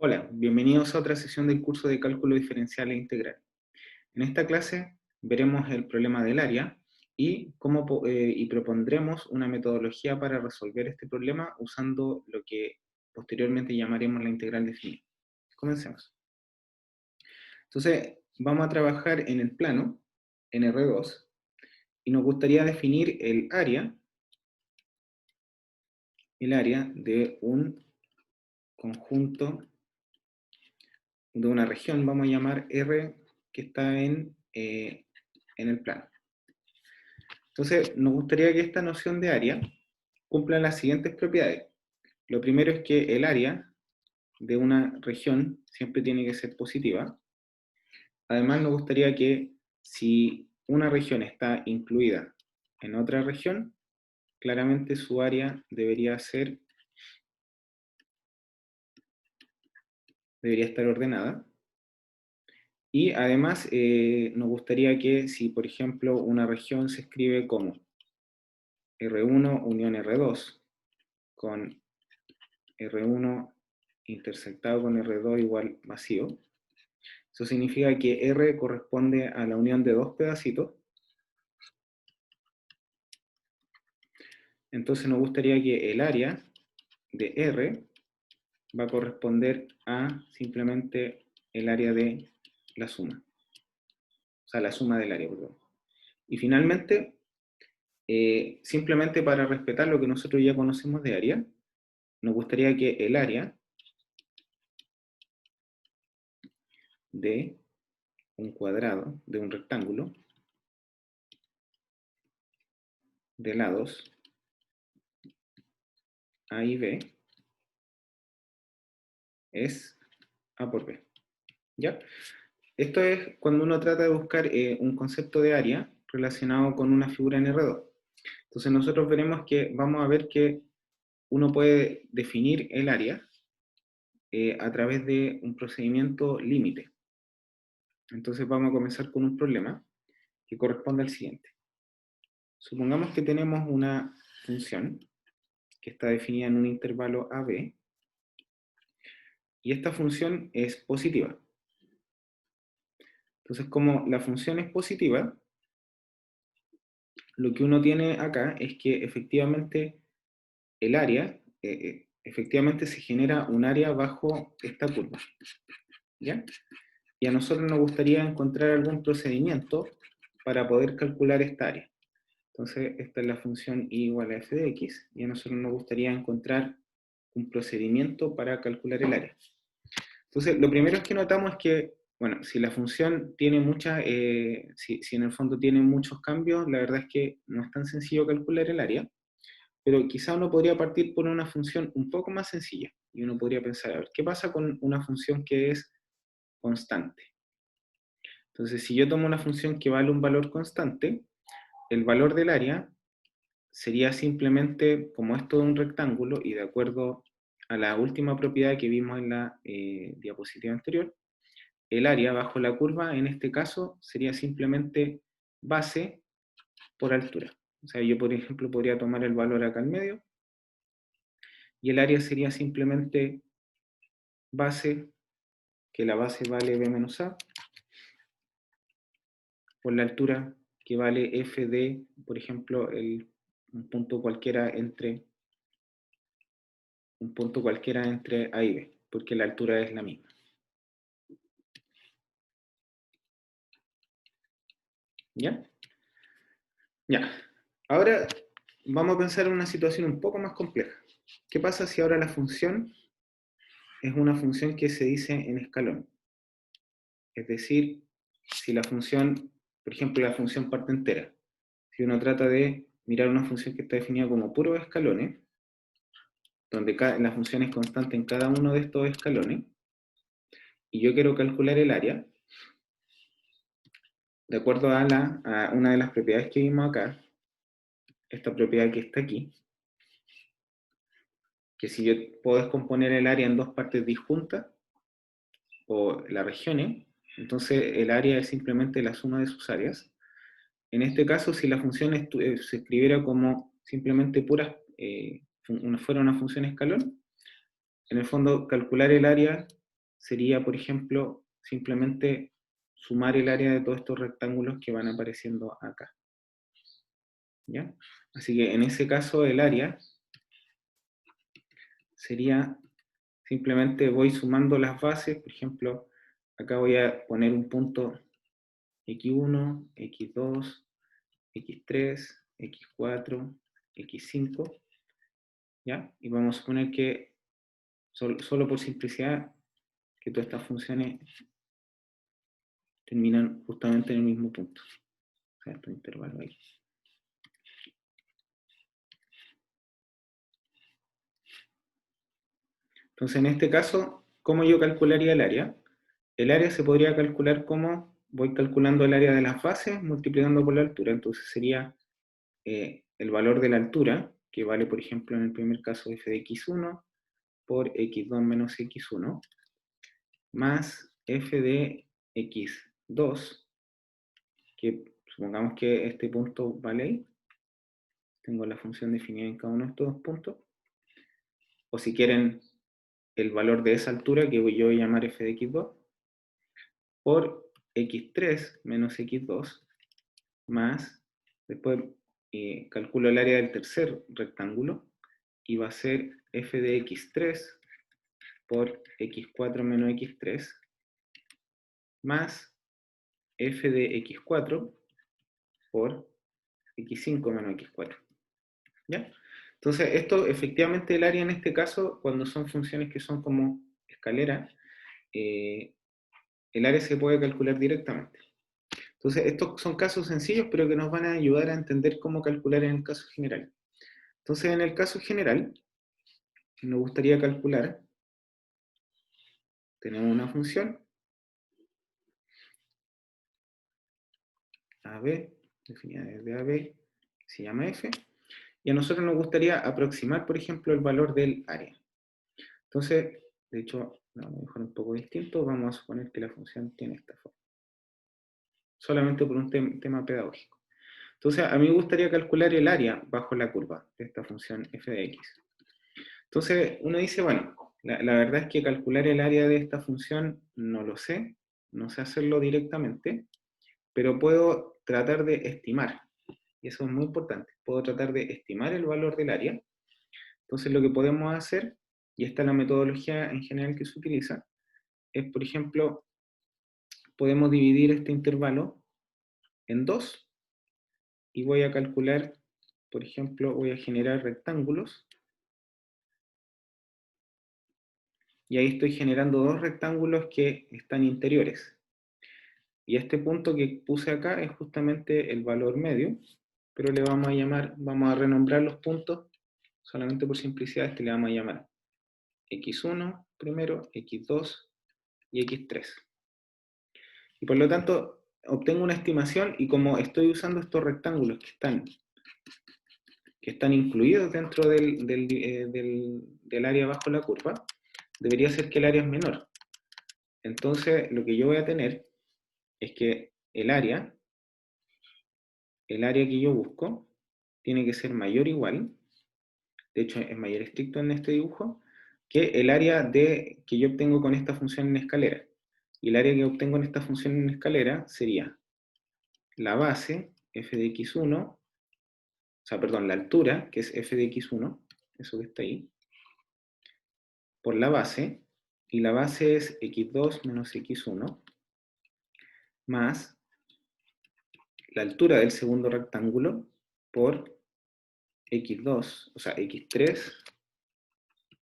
Hola, bienvenidos a otra sesión del curso de Cálculo Diferencial e Integral. En esta clase veremos el problema del área y propondremos una metodología para resolver este problema usando lo que posteriormente llamaremos la integral definida. Comencemos. Entonces, vamos a trabajar en el plano, en R2, y nos gustaría definir el área de un conjunto, de una región, vamos a llamar R, que está en el plano. Entonces, nos gustaría que esta noción de área cumpla las siguientes propiedades. Lo primero es que el área de una región siempre tiene que ser positiva. Además, nos gustaría que si una región está incluida en otra región, claramente su área debería estar ordenada. Y además, nos gustaría que si, por ejemplo, una región se escribe como R1 unión R2, con R1 intersectado con R2 igual vacío. Eso significa que R corresponde a la unión de dos pedacitos. Entonces nos gustaría que el área de R va a corresponder a simplemente el área de la suma. O sea, la suma del área, perdón. Y finalmente, simplemente para respetar lo que nosotros ya conocemos de área, nos gustaría que el área de un cuadrado, de un rectángulo, de lados A y B, es A por B. ¿Ya? Esto es cuando uno trata de buscar un concepto de área relacionado con una figura en R2. Entonces nosotros veremos que vamos a ver que uno puede definir el área a través de un procedimiento límite. Entonces vamos a comenzar con un problema que corresponde al siguiente. Supongamos que tenemos una función que está definida en un intervalo AB y esta función es positiva. Entonces, como la función es positiva, lo que uno tiene acá es que efectivamente el área, efectivamente se genera un área bajo esta curva. ¿Ya? Y a nosotros nos gustaría encontrar algún procedimiento para poder calcular esta área. Entonces, esta es la función y igual a f de x, y a nosotros nos gustaría encontrar un procedimiento para calcular el área. Entonces, lo primero que notamos es que, bueno, si la función tiene si en el fondo tiene muchos cambios, la verdad es que no es tan sencillo calcular el área, pero quizá uno podría partir por una función un poco más sencilla, y uno podría pensar, a ver, ¿qué pasa con una función que es constante? Entonces, si yo tomo una función que vale un valor constante, el valor del área sería simplemente, como es todo un rectángulo, y de acuerdo a la última propiedad que vimos en la diapositiva anterior, el área bajo la curva, en este caso, sería simplemente base por altura. O sea, yo, por ejemplo, podría tomar el valor acá en medio, y el área sería simplemente base, que la base vale b menos a, por la altura, que vale f de, por ejemplo, un punto cualquiera entre A y B, porque la altura es la misma. ¿Ya? Ya. Ahora vamos a pensar en una situación un poco más compleja. ¿Qué pasa si ahora la función es una función que se dice en escalón? Es decir, si la función, por ejemplo, la función parte entera, si uno trata de mirar una función que está definida como puros escalones, donde la función es constante en cada uno de estos escalones, y yo quiero calcular el área, de acuerdo a una de las propiedades que vimos acá, esta propiedad que está aquí, que si yo puedo descomponer el área en dos partes disjuntas, o las regiones, entonces el área es simplemente la suma de sus áreas. En este caso, si la función se escribiera como simplemente fuera una función escalón, en el fondo calcular el área sería, por ejemplo, simplemente sumar el área de todos estos rectángulos que van apareciendo acá. ¿Ya? Así que en ese caso el área sería, simplemente voy sumando las bases, por ejemplo, acá voy a poner un punto x1, x2, x3, x4, x5, ¿ya? Y vamos a suponer que, solo por simplicidad, que todas estas funciones terminan justamente en el mismo punto. O sea, este intervalo ahí. Entonces, en este caso, ¿cómo yo calcularía el área? El área se podría calcular como voy calculando el área de las bases multiplicando por la altura. Entonces sería el valor de la altura, que vale, por ejemplo, en el primer caso f de x1 por x2 menos x1, más f de x2, que supongamos que este punto vale ahí. Tengo la función definida en cada uno de estos dos puntos. O si quieren, el valor de esa altura, que yo voy a llamar f de x2, por x3 menos x2, más, después calculo el área del tercer rectángulo, y va a ser f de x3 por x4 menos x3, más f de x4 por x5 menos x4. ¿Ya? Entonces, esto efectivamente el área en este caso, cuando son funciones que son como escaleras, el área se puede calcular directamente. Entonces, estos son casos sencillos, pero que nos van a ayudar a entender cómo calcular en el caso general. Entonces, en el caso general, nos gustaría calcular, tenemos una función, AB, definida desde AB, que se llama f, y a nosotros nos gustaría aproximar, por ejemplo, el valor del área. Entonces, de hecho, lo vamos a dejar un poco distinto, vamos a suponer que la función tiene esta forma. Solamente por un tema pedagógico. Entonces, a mí me gustaría calcular el área bajo la curva de esta función f de x. Entonces, uno dice, bueno, la verdad es que calcular el área de esta función no lo sé, no sé hacerlo directamente, pero puedo tratar de estimar, y eso es muy importante, puedo tratar de estimar el valor del área. Entonces, lo que podemos hacer, y esta es la metodología en general que se utiliza, es, por ejemplo, podemos dividir este intervalo en dos, y voy a calcular, por ejemplo, voy a generar rectángulos, y ahí estoy generando dos rectángulos que están interiores. Y este punto que puse acá es justamente el valor medio, pero le vamos a llamar, vamos a renombrar los puntos, solamente por simplicidad, este le vamos a llamar x1 primero, x2 y x3. Y por lo tanto, obtengo una estimación, y como estoy usando estos rectángulos que están incluidos dentro del área bajo la curva, debería ser que el área es menor. Entonces, lo que yo voy a tener es que el área que yo busco tiene que ser mayor o igual, de hecho es mayor estricto en este dibujo, que el área que yo obtengo con esta función en escalera. Y el área que obtengo en esta función en escalera sería la base, f de x1, o sea, perdón, la altura, que es f de x1, eso que está ahí, por la base, y la base es x2 menos x1, más la altura del segundo rectángulo por x2, o sea, x3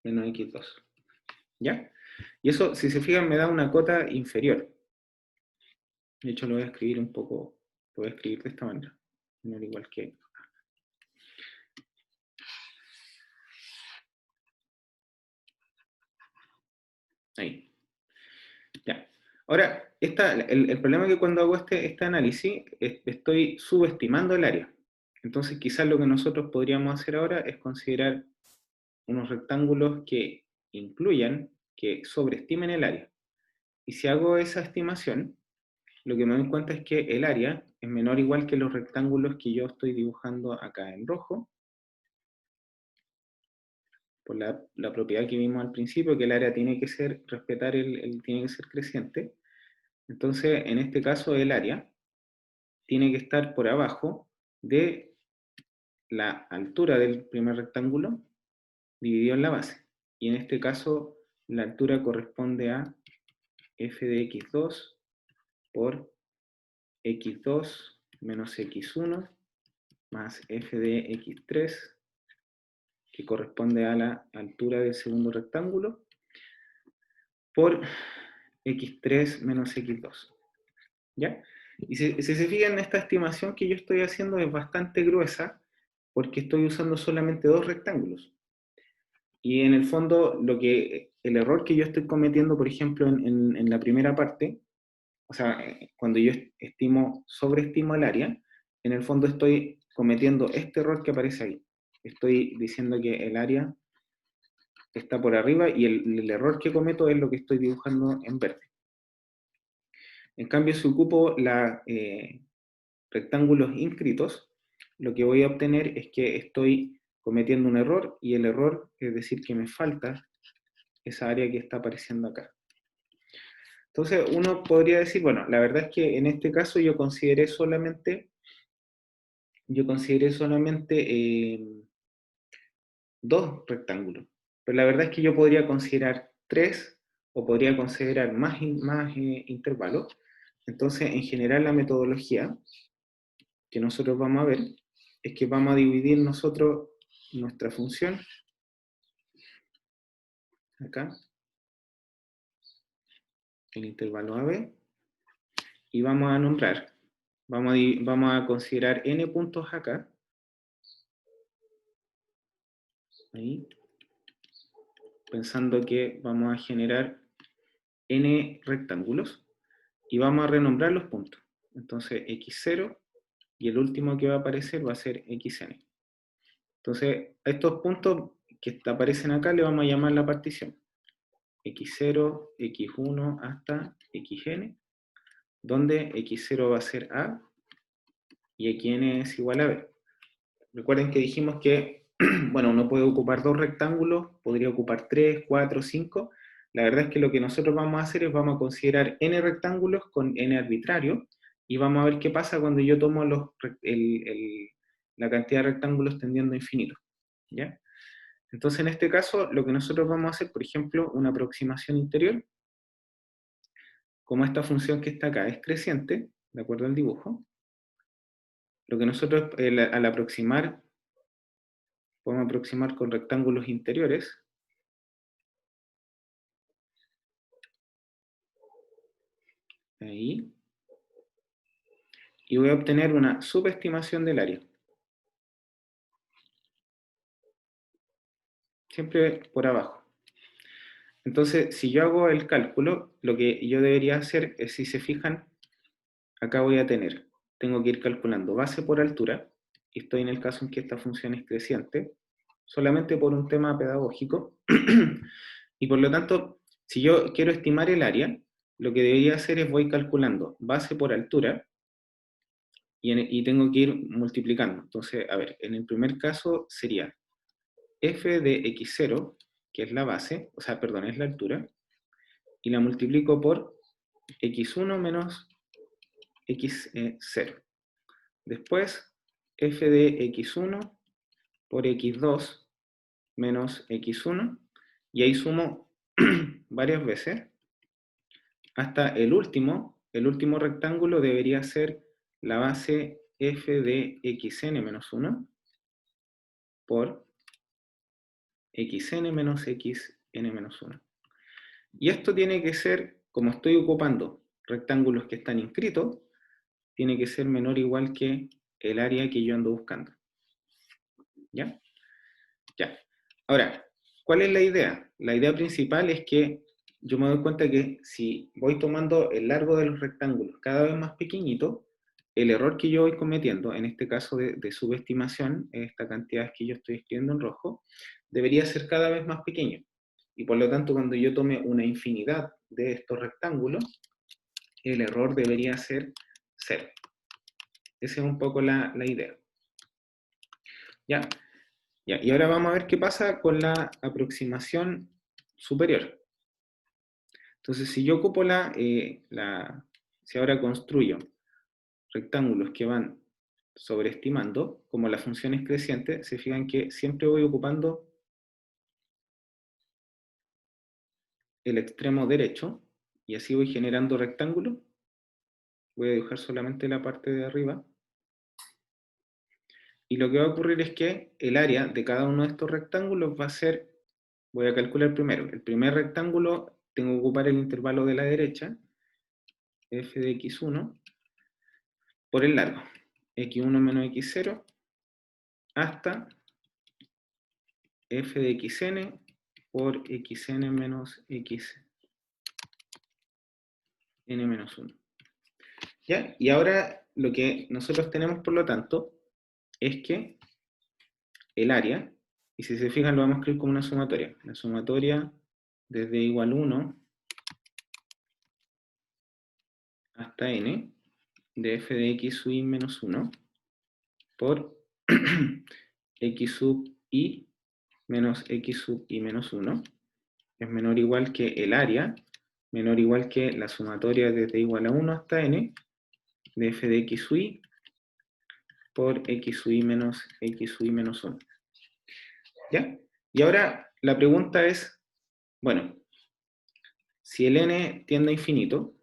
menos x2. ¿Ya? Y eso, si se fijan, me da una cota inferior. De hecho, lo voy a escribir un poco, lo voy a escribir de esta manera, no igual que... Ahí. Ya. Ahora, el problema es que cuando hago este análisis, estoy subestimando el área. Entonces, quizás lo que nosotros podríamos hacer ahora es considerar unos rectángulos que incluyan, que sobreestimen el área. Y si hago esa estimación, lo que me doy cuenta es que el área es menor o igual que los rectángulos que yo estoy dibujando acá en rojo, por la propiedad que vimos al principio, que el área tiene que ser, respetar tiene que ser creciente. Entonces, en este caso, el área tiene que estar por abajo de la altura del primer rectángulo dividido en la base. Y en este caso, la altura corresponde a f de x2 por x2 menos x1 más f de x3, que corresponde a la altura del segundo rectángulo, por x3 menos x2. ¿Ya? Y si se fijan, esta estimación que yo estoy haciendo es bastante gruesa, porque estoy usando solamente dos rectángulos. Y en el fondo, el error que yo estoy cometiendo, por ejemplo, en la primera parte, o sea, cuando yo sobreestimo el área, en el fondo estoy cometiendo este error que aparece ahí. Estoy diciendo que el área está por arriba y el error que cometo es lo que estoy dibujando en verde. En cambio, si ocupo rectángulos inscritos, lo que voy a obtener es que estoy cometiendo un error, y el error es decir que me falta esa área que está apareciendo acá. Entonces uno podría decir, bueno, la verdad es que en este caso yo consideré solamente dos rectángulos, pero la verdad es que yo podría considerar tres, o podría considerar más intervalos. Entonces, en general, la metodología que nosotros vamos a ver es que vamos a dividir nosotros nuestra función acá, el intervalo AB, y vamos a nombrar, vamos a considerar n puntos acá, ahí, pensando que vamos a generar n rectángulos, y vamos a renombrar los puntos. Entonces, x0, y el último que va a aparecer va a ser xn. Entonces, a estos puntos que aparecen acá le vamos a llamar la partición. x0, x1 hasta xn, donde x0 va a ser a y xn es igual a b. Recuerden que dijimos que, bueno, uno puede ocupar dos rectángulos, podría ocupar 3, 4, 5. La verdad es que lo que nosotros vamos a hacer es vamos a considerar n rectángulos con n arbitrario, y vamos a ver qué pasa cuando yo tomo la cantidad de rectángulos tendiendo a infinito. ¿Ya? Entonces, en este caso, lo que nosotros vamos a hacer, por ejemplo, una aproximación interior, como esta función que está acá es creciente, de acuerdo al dibujo, lo que nosotros al aproximar, podemos aproximar con rectángulos interiores, ahí, y voy a obtener una subestimación del área. Siempre por abajo. Entonces, si yo hago el cálculo, lo que yo debería hacer es, si se fijan, acá tengo que ir calculando base por altura, y estoy en el caso en que esta función es creciente, solamente por un tema pedagógico, y por lo tanto, si yo quiero estimar el área, lo que debería hacer es voy calculando base por altura, y tengo que ir multiplicando. Entonces, a ver, en el primer caso sería f de x0, que es la base, o sea, perdón, es la altura, y la multiplico por x1 menos x0. Después, f de x1 por x2 menos x1, y ahí sumo varias veces, hasta el último rectángulo debería ser la base f de xn menos 1 por xn menos xn menos 1. Y esto tiene que ser, como estoy ocupando rectángulos que están inscritos, tiene que ser menor o igual que el área que yo ando buscando. ¿Ya? Ya. Ahora, ¿cuál es la idea? La idea principal es que yo me doy cuenta que si voy tomando el largo de los rectángulos cada vez más pequeñito, el error que yo voy cometiendo, en este caso de subestimación, esta cantidad que yo estoy escribiendo en rojo, debería ser cada vez más pequeño. Y por lo tanto, cuando yo tome una infinidad de estos rectángulos, el error debería ser 0. Esa es un poco la idea. ¿Ya? Ya, y ahora vamos a ver qué pasa con la aproximación superior. Entonces, si yo ocupo si ahora construyo rectángulos que van sobreestimando, como la función es creciente, se fijan que siempre voy ocupando el extremo derecho, y así voy generando rectángulos. Voy a dibujar solamente la parte de arriba. Y lo que va a ocurrir es que el área de cada uno de estos rectángulos va a ser, voy a calcular primero, el primer rectángulo tengo que ocupar el intervalo de la derecha, f de x1, por el largo, x1 menos x0, hasta f de xn por xn menos xn menos 1. ¿Ya? Y ahora lo que nosotros tenemos, por lo tanto, es que el área, y si se fijan lo vamos a escribir como una sumatoria. La sumatoria desde igual 1 hasta n de f de x sub i menos 1 por x sub i menos x sub i menos 1 es menor o igual que el área, menor o igual que la sumatoria desde igual a 1 hasta n de f de x sub i por x sub i menos x sub i menos 1. ¿Ya? Y ahora la pregunta es, bueno, si el n tiende a infinito,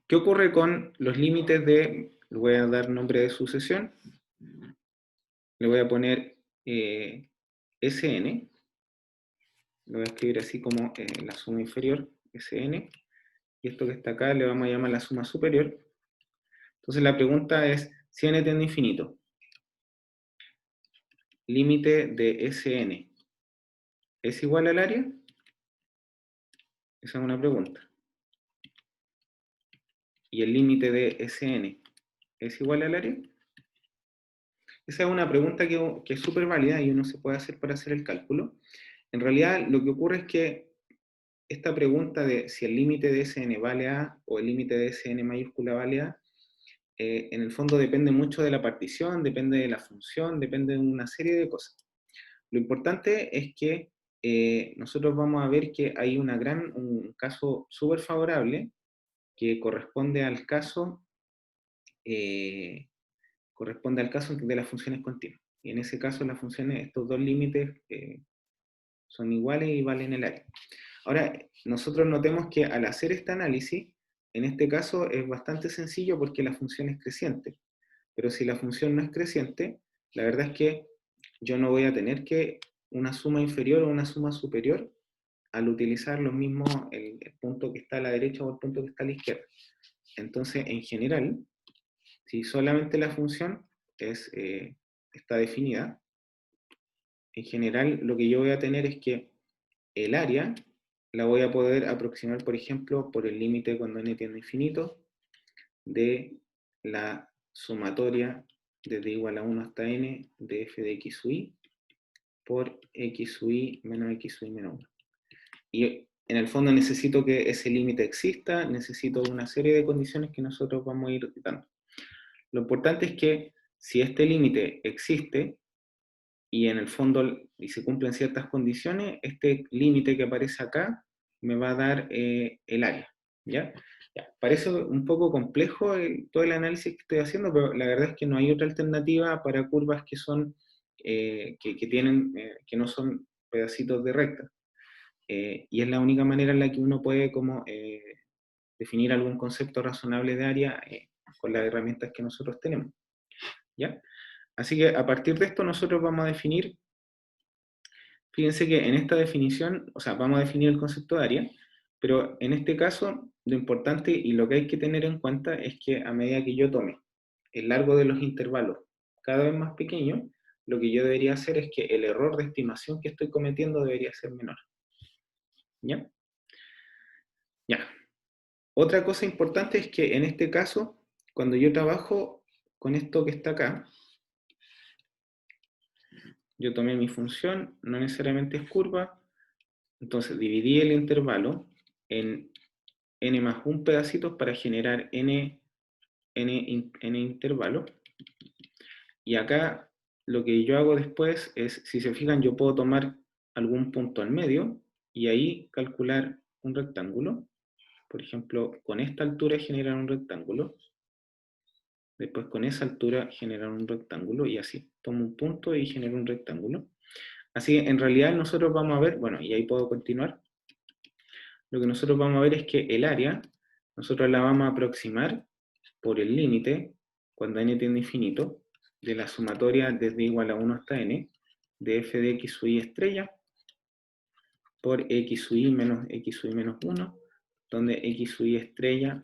¿qué ocurre con los límites de, le voy a dar nombre de sucesión, le voy a poner Sn, lo voy a escribir así como la suma inferior, Sn, y esto que está acá le vamos a llamar la suma superior. Entonces la pregunta es, si n tiende a infinito, límite de Sn, ¿es igual al área? Esa es una pregunta. ¿Y el límite de Sn es igual al área? Esa es una pregunta que es súper válida y uno se puede hacer para hacer el cálculo. En realidad, lo que ocurre es que esta pregunta de si el límite de Sn vale a o el límite de Sn mayúscula vale a, en el fondo depende mucho de la partición, depende de la función, depende de una serie de cosas. Lo importante es que nosotros vamos a ver que hay un caso súper favorable que eh, corresponde al caso de las funciones continuas. Y en ese caso las funciones, estos dos límites son iguales y valen el área. Ahora, nosotros notemos que al hacer este análisis, en este caso es bastante sencillo porque la función es creciente. Pero si la función no es creciente, la verdad es que yo no voy a tener que una suma inferior o una suma superior al utilizar los mismos, el punto que está a la derecha o el punto que está a la izquierda. Entonces, en general, si solamente la función está definida, en general lo que yo voy a tener es que el área la voy a poder aproximar, por ejemplo, por el límite cuando n tiende a infinito de la sumatoria desde igual a 1 hasta n de f de x sub i por x sub i menos x sub i menos 1. Y en el fondo necesito que ese límite exista, necesito una serie de condiciones que nosotros vamos a ir dando. Lo importante es que si este límite existe y en el fondo y se cumplen ciertas condiciones, este límite que aparece acá me va a dar el área. ¿Ya? Ya, parece un poco complejo todo el análisis que estoy haciendo, pero la verdad es que no hay otra alternativa para curvas que son que no son pedacitos de recta. Y es la única manera en la que uno puede como definir algún concepto razonable de área con las herramientas que nosotros tenemos. ¿Ya? Así que a partir de esto nosotros vamos a definir, fíjense que en esta definición, o sea, vamos a definir el concepto de área, pero en este caso lo importante y lo que hay que tener en cuenta es que a medida que yo tome el largo de los intervalos cada vez más pequeño, lo que yo debería hacer es que el error de estimación que estoy cometiendo debería ser menor. ¿Ya? Ya. Otra cosa importante es que en este caso, cuando yo trabajo con esto que está acá, yo tomé mi función, no necesariamente es curva, entonces dividí el intervalo en n más un pedacitos para generar n intervalos, y acá lo que yo hago después es, si se fijan, yo puedo tomar algún punto al medio y ahí calcular un rectángulo. Por ejemplo, con esta altura generar un rectángulo. Después con esa altura generar un rectángulo y así. Tomo un punto y genero un rectángulo. Así que en realidad nosotros vamos a ver, bueno, y ahí puedo continuar. Lo que nosotros vamos a ver es que el área, nosotros la vamos a aproximar por el límite, cuando n tiende a infinito, de la sumatoria desde igual a 1 hasta n, de f de x sub i estrella, por x sub i menos 1, donde x sub i estrella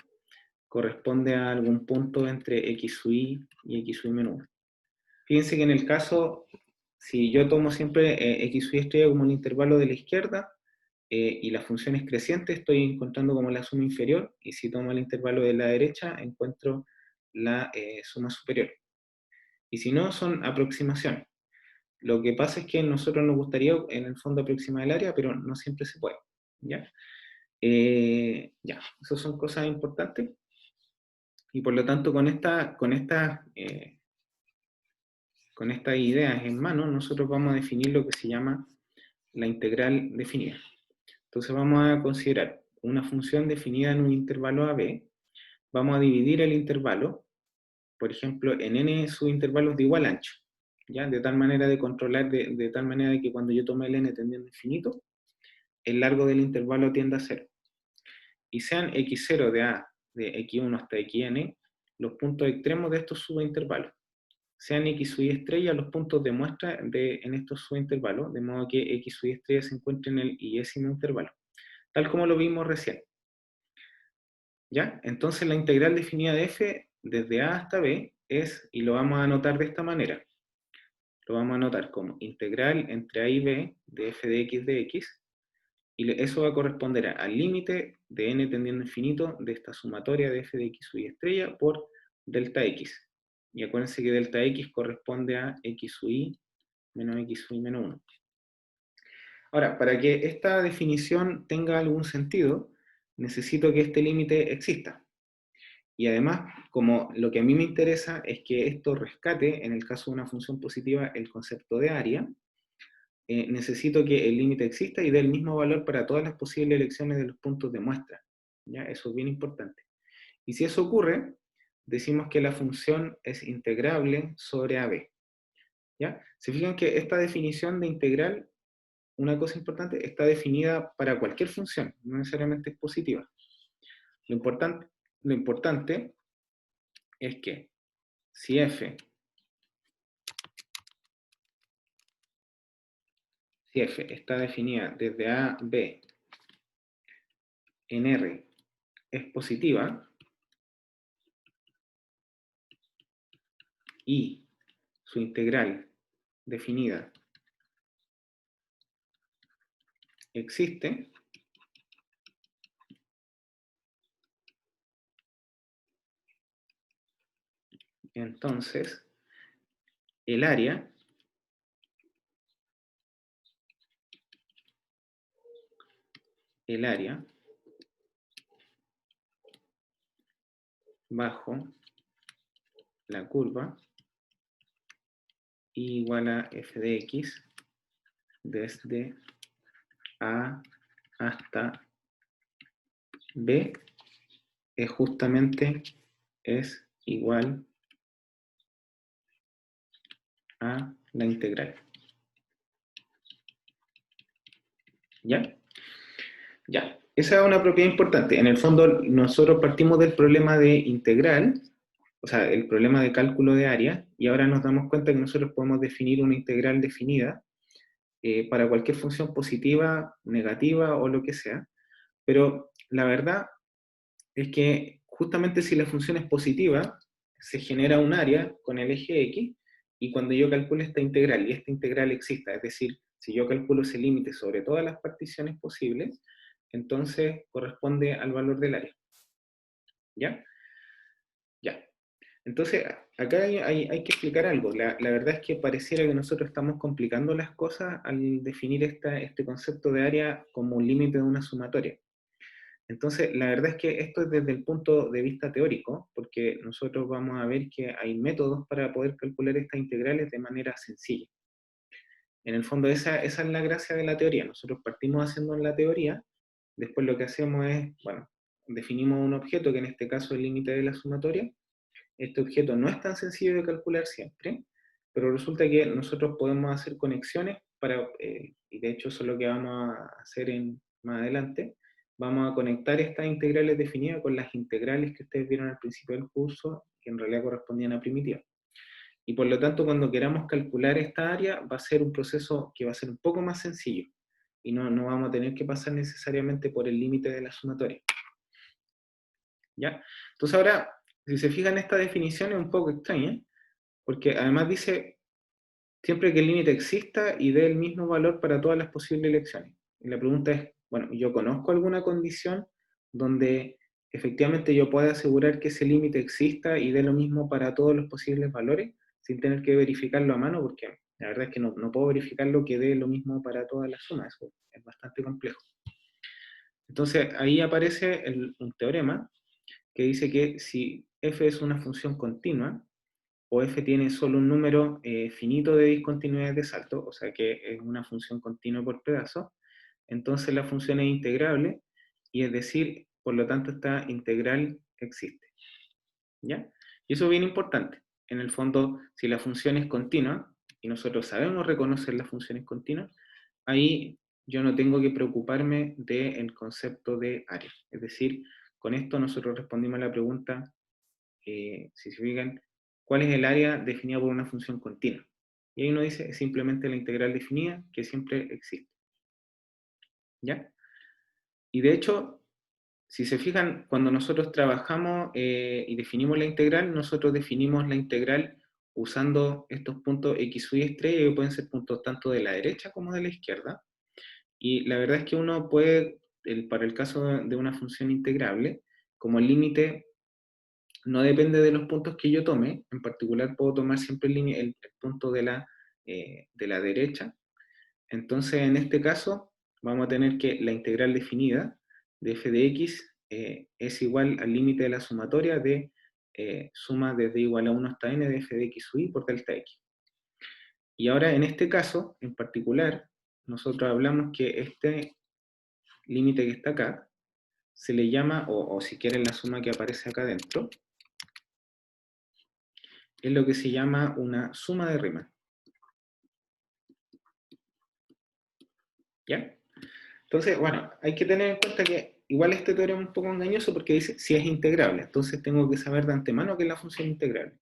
corresponde a algún punto entre x sub i y x sub i menos 1. Fíjense que en el caso, si yo tomo siempre x sub i estrella como un intervalo de la izquierda, y la función es creciente, estoy encontrando como la suma inferior, y si tomo el intervalo de la derecha, encuentro la suma superior. Y si no, son aproximaciones. Lo que pasa es que a nosotros nos gustaría, en el fondo, aproximar el área, pero no siempre se puede. ¿Ya? Ya, esas son cosas importantes. Y por lo tanto, con estas ideas en mano, nosotros vamos a definir lo que se llama la integral definida. Entonces vamos a considerar una función definida en un intervalo AB. Vamos a dividir el intervalo, por ejemplo, en n subintervalos de igual ancho, ¿ya? De tal manera de controlar, de tal manera de que cuando yo tome el n tendiendo a infinito, el largo del intervalo tiende a 0. Y sean x0 de a de x1 hasta xn los puntos extremos de estos subintervalos. Sean x sub i estrella los puntos de muestra en estos subintervalos, de modo que x sub i estrella se encuentre en el iésimo intervalo, tal como lo vimos recién. ¿Ya? Entonces la integral definida de f desde a hasta b es, y lo vamos a anotar de esta manera, lo vamos a anotar como integral entre a y b de f de x, y eso va a corresponder al límite de n tendiendo a infinito de esta sumatoria de f de x sub i estrella por delta x. Y acuérdense que delta x corresponde a x sub i menos x sub i menos 1. Ahora, para que esta definición tenga algún sentido, necesito que este límite exista. Y además, como lo que a mí me interesa es que esto rescate, en el caso de una función positiva, el concepto de área, necesito que el límite exista y dé el mismo valor para todas las posibles elecciones de los puntos de muestra. ¿Ya? Eso es bien importante. Y si eso ocurre, decimos que la función es integrable sobre AB. ¿Ya? Se fijan que esta definición de integral, una cosa importante, está definida para cualquier función, no necesariamente es positiva. Lo importante es que si f está definida desde a a b en R es positiva y su integral definida existe, entonces el área bajo la curva igual a f de x desde a hasta b es justamente igual a la integral. ¿Ya? Ya. Esa es una propiedad importante. En el fondo, nosotros partimos del problema de integral, o sea, el problema de cálculo de área, y ahora nos damos cuenta que nosotros podemos definir una integral definida para cualquier función positiva, negativa o lo que sea. Pero la verdad es que justamente si la función es positiva, se genera un área con el eje x, y cuando yo calculo esta integral y esta integral exista, es decir, si yo calculo ese límite sobre todas las particiones posibles, entonces corresponde al valor del área. ¿Ya? Ya. Entonces, acá hay que explicar algo. La verdad es que pareciera que nosotros estamos complicando las cosas al definir este concepto de área como un límite de una sumatoria. Entonces, la verdad es que esto es desde el punto de vista teórico, porque nosotros vamos a ver que hay métodos para poder calcular estas integrales de manera sencilla. En el fondo, esa es la gracia de la teoría. Nosotros partimos haciendo en la teoría, después lo que hacemos es, bueno, definimos un objeto, que en este caso es el límite de la sumatoria. Este objeto no es tan sencillo de calcular siempre, pero resulta que nosotros podemos hacer conexiones para, y de hecho eso es lo que vamos a hacer más adelante, vamos a conectar estas integrales definidas con las integrales que ustedes vieron al principio del curso, que en realidad correspondían a primitivas. Y por lo tanto, cuando queramos calcular esta área, va a ser un proceso que va a ser un poco más sencillo, y no vamos a tener que pasar necesariamente por el límite de la sumatoria. ¿Ya? Entonces ahora, si se fijan, esta definición es un poco extraña, porque además dice siempre que el límite exista y dé el mismo valor para todas las posibles elecciones. Y la pregunta es, bueno, ¿yo conozco alguna condición donde efectivamente yo pueda asegurar que ese límite exista y dé lo mismo para todos los posibles valores, sin tener que verificarlo a mano? Porque la verdad es que no puedo verificar lo que dé lo mismo para todas las sumas, eso es bastante complejo. Entonces ahí aparece un teorema que dice que si f es una función continua, o f tiene solo un número finito de discontinuidades de salto, o sea que es una función continua por pedazo, entonces la función es integrable, y es decir, por lo tanto esta integral existe. ¿Ya? Y eso es bien importante. En el fondo, si la función es continua, y nosotros sabemos reconocer las funciones continuas, ahí yo no tengo que preocuparme del concepto de área. Es decir, con esto nosotros respondimos a la pregunta, si se fijan, ¿cuál es el área definida por una función continua? Y ahí uno dice simplemente la integral definida, que siempre existe. ¿Ya? Y de hecho, si se fijan, cuando nosotros trabajamos y definimos la integral, nosotros definimos la integral usando estos puntos x, y estrella, que pueden ser puntos tanto de la derecha como de la izquierda. Y la verdad es que uno puede, para el caso de una función integrable, como el límite no depende de los puntos que yo tome, en particular puedo tomar siempre el punto de la derecha. Entonces, en este caso, vamos a tener que la integral definida de f de x es igual al límite de la sumatoria de suma desde igual a 1 hasta n de f de x sub i por delta x. Y ahora, en este caso, en particular, nosotros hablamos que este límite que está acá se le llama, o si quieren la suma que aparece acá adentro, es lo que se llama una suma de Riemann. ¿Ya? Entonces, bueno, hay que tener en cuenta que igual este teorema es un poco engañoso porque dice si es integrable, entonces tengo que saber de antemano que es la función integrable.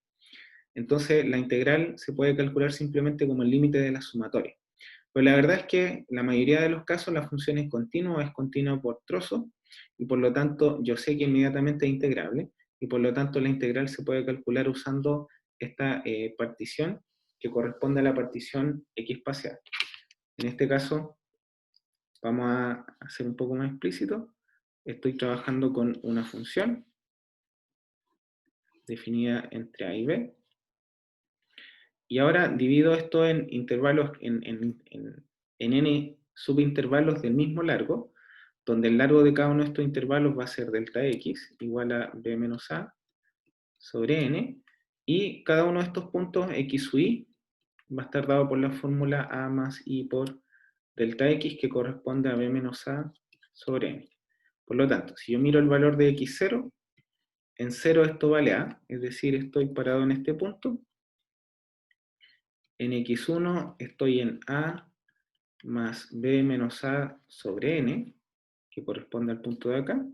Entonces, la integral se puede calcular simplemente como el límite de la sumatoria. Pero la verdad es que la mayoría de los casos la función es continua o es continua por trozo, y por lo tanto yo sé que inmediatamente es integrable, y por lo tanto la integral se puede calcular usando esta partición que corresponde a la partición x espacial. En este caso, vamos a hacer un poco más explícito. Estoy trabajando con una función definida entre a y b. Y ahora divido esto en intervalos, en n subintervalos del mismo largo, donde el largo de cada uno de estos intervalos va a ser delta x igual a b menos a sobre n, y cada uno de estos puntos x sub i va a estar dado por la fórmula a más i por delta x, que corresponde a b menos a sobre n. Por lo tanto, si yo miro el valor de x0, en 0 esto vale a, es decir, estoy parado en este punto. En x1 estoy en a más b menos a sobre n, que corresponde al punto de acá.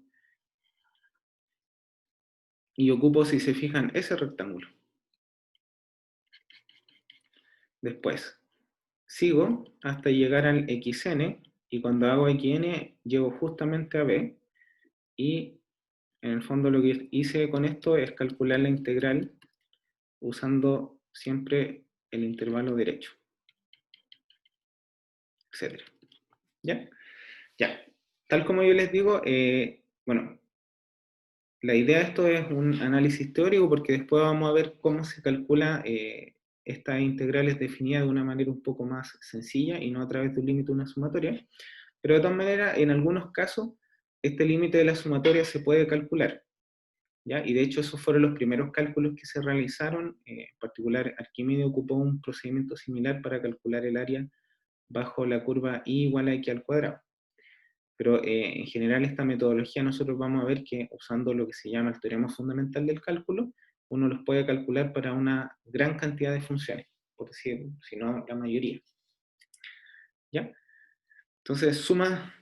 Y ocupo, si se fijan, ese rectángulo. Después, sigo hasta llegar al xn, y cuando hago xn, llego justamente a b, y en el fondo lo que hice con esto es calcular la integral usando siempre el intervalo derecho, etc. ¿Ya? Ya. Tal como yo les digo, bueno, la idea de esto es un análisis teórico, porque después vamos a ver cómo se calcula estas integrales definidas de una manera un poco más sencilla y no a través de un límite de una sumatoria. Pero de todas maneras, en algunos casos, este límite de la sumatoria se puede calcular, ¿ya? Y de hecho esos fueron los primeros cálculos que se realizaron, en particular Arquímedes ocupó un procedimiento similar para calcular el área bajo la curva I igual a X al cuadrado. Pero en general esta metodología nosotros vamos a ver que usando lo que se llama el teorema fundamental del cálculo, uno los puede calcular para una gran cantidad de funciones, por decir, si no la mayoría. ¿Ya? Entonces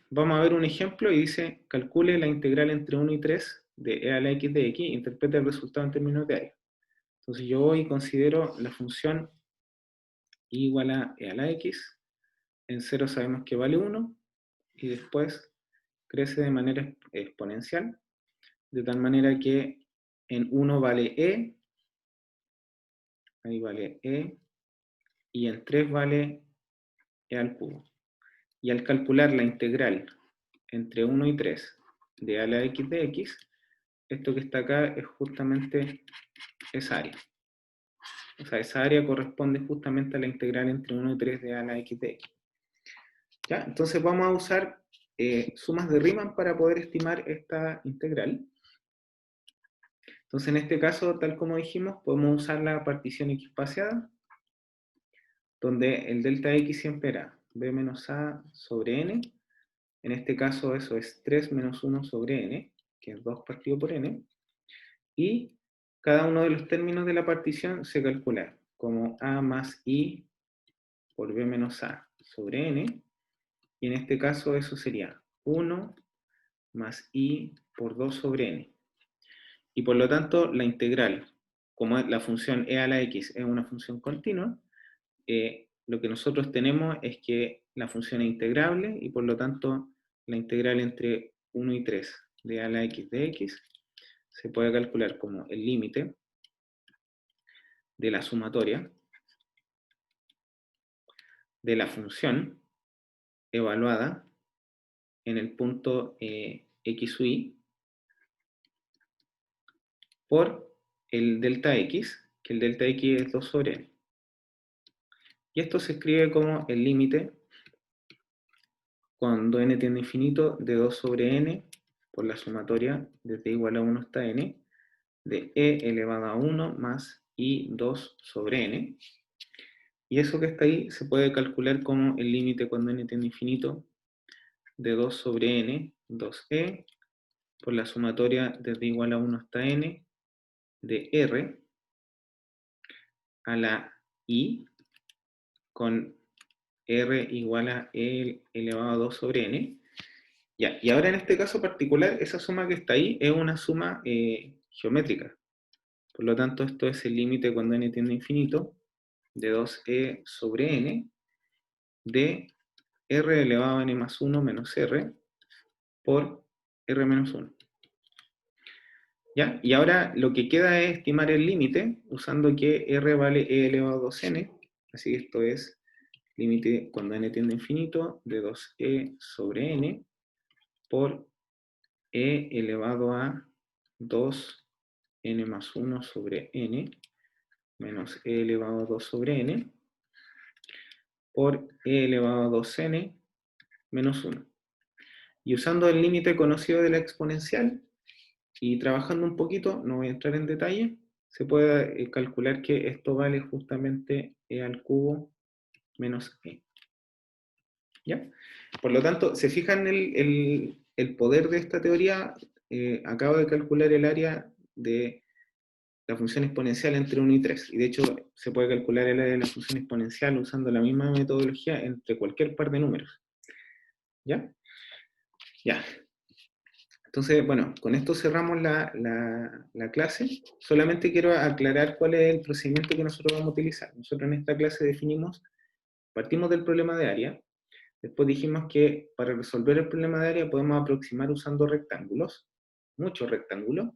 vamos a ver un ejemplo y dice, calcule la integral entre 1 y 3 de e a la x de x, interprete el resultado en términos de área. Entonces yo voy y considero la función y igual a e a la x, en 0 sabemos que vale 1, y después crece de manera exponencial, de tal manera que en 1 vale e, ahí vale e, y en 3 vale e al cubo. Y al calcular la integral entre 1 y 3 de e a la x de x, esto que está acá es justamente esa área. O sea, esa área corresponde justamente a la integral entre 1 y 3 de a la x de x. ¿Ya? Entonces vamos a usar sumas de Riemann para poder estimar esta integral. Entonces en este caso, tal como dijimos, podemos usar la partición x espaciada, donde el delta x siempre era b menos a sobre n. En este caso eso es 3 menos 1 sobre n, que es 2 partido por n. Y cada uno de los términos de la partición se calcula como a más i por b menos a sobre n, y en este caso eso sería 1 más i por 2 sobre n. Y por lo tanto la integral, como la función e a la x es una función continua, lo que nosotros tenemos es que la función es integrable y por lo tanto la integral entre 1 y 3 de a la x de x se puede calcular como el límite de la sumatoria de la función evaluada en el punto x u y por el delta x, que el delta x es 2 sobre n. Y esto se escribe como el límite cuando n tiende a infinito de 2 sobre n por la sumatoria desde igual a 1 hasta n de e elevado a 1 más i 2 sobre n. Y eso que está ahí se puede calcular como el límite cuando n tiende a infinito de 2 sobre n, 2e, por la sumatoria desde igual a 1 hasta n de r a la i con r igual a e elevado a 2 sobre n. Ya, y ahora en este caso particular, esa suma que está ahí es una suma geométrica. Por lo tanto, esto es el límite cuando n tiende a infinito de 2e sobre n de r elevado a n más 1 menos r por r menos 1. ¿Ya? Y ahora lo que queda es estimar el límite usando que r vale e elevado a 2n. Así que esto es límite cuando n tiende a infinito de 2e sobre n por e elevado a 2n más 1 sobre n menos e elevado a 2 sobre n por e elevado a 2n menos 1. Y usando el límite conocido de la exponencial y trabajando un poquito, no voy a entrar en detalle, se puede calcular que esto vale justamente e al cubo menos e. ¿Ya? Por lo tanto, se fijan el poder de esta teoría. Acabo de calcular el área de la función exponencial entre 1 y 3. Y de hecho, se puede calcular el área de la función exponencial usando la misma metodología entre cualquier par de números. ¿Ya? Ya. Entonces, bueno, con esto cerramos la clase. Solamente quiero aclarar cuál es el procedimiento que nosotros vamos a utilizar. Nosotros en esta clase partimos del problema de área. Después dijimos que para resolver el problema de área podemos aproximar usando rectángulos, muchos rectángulos,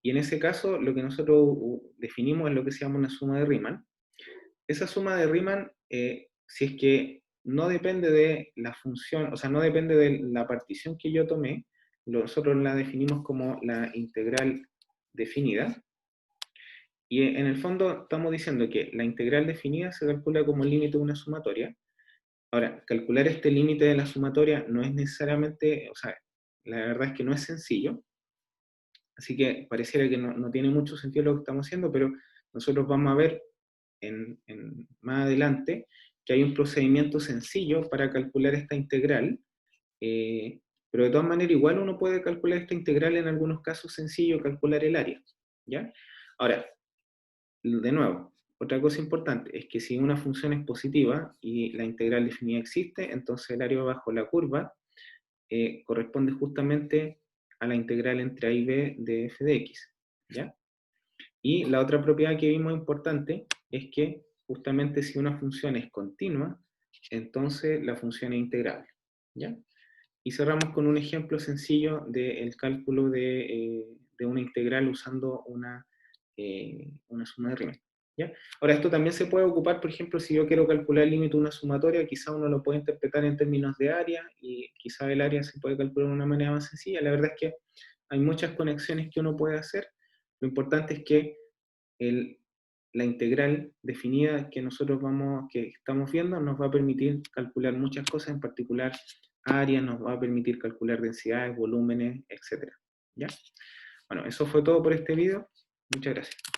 y en ese caso lo que nosotros definimos es lo que se llama una suma de Riemann. Esa suma de Riemann, si es que no depende de la función, o sea, no depende de la partición que yo tomé, nosotros la definimos como la integral definida, y en el fondo estamos diciendo que la integral definida se calcula como el límite de una sumatoria. Ahora, calcular este límite de la sumatoria no es necesariamente, o sea, la verdad es que no es sencillo, así que pareciera que no tiene mucho sentido lo que estamos haciendo, pero nosotros vamos a ver más adelante que hay un procedimiento sencillo para calcular esta integral, pero de todas maneras igual uno puede calcular esta integral en algunos casos sencillo, calcular el área, ¿ya? Ahora, de nuevo, otra cosa importante es que si una función es positiva y la integral definida existe, entonces el área bajo la curva corresponde justamente a la integral entre a y b de f de x, ¿ya? Y la otra propiedad que vimos importante es que justamente si una función es continua, entonces la función es integrable, ¿ya? Y cerramos con un ejemplo sencillo del cálculo de una integral usando una suma de Riemann, ¿ya? Ahora, esto también se puede ocupar, por ejemplo, si yo quiero calcular el límite de una sumatoria, quizá uno lo puede interpretar en términos de área, y quizá el área se puede calcular de una manera más sencilla. La verdad es que hay muchas conexiones que uno puede hacer. Lo importante es que el, la integral definida que estamos viendo nos va a permitir calcular muchas cosas, en particular áreas, nos va a permitir calcular densidades, volúmenes, etc. ¿Ya? Bueno, eso fue todo por este video. Muchas gracias.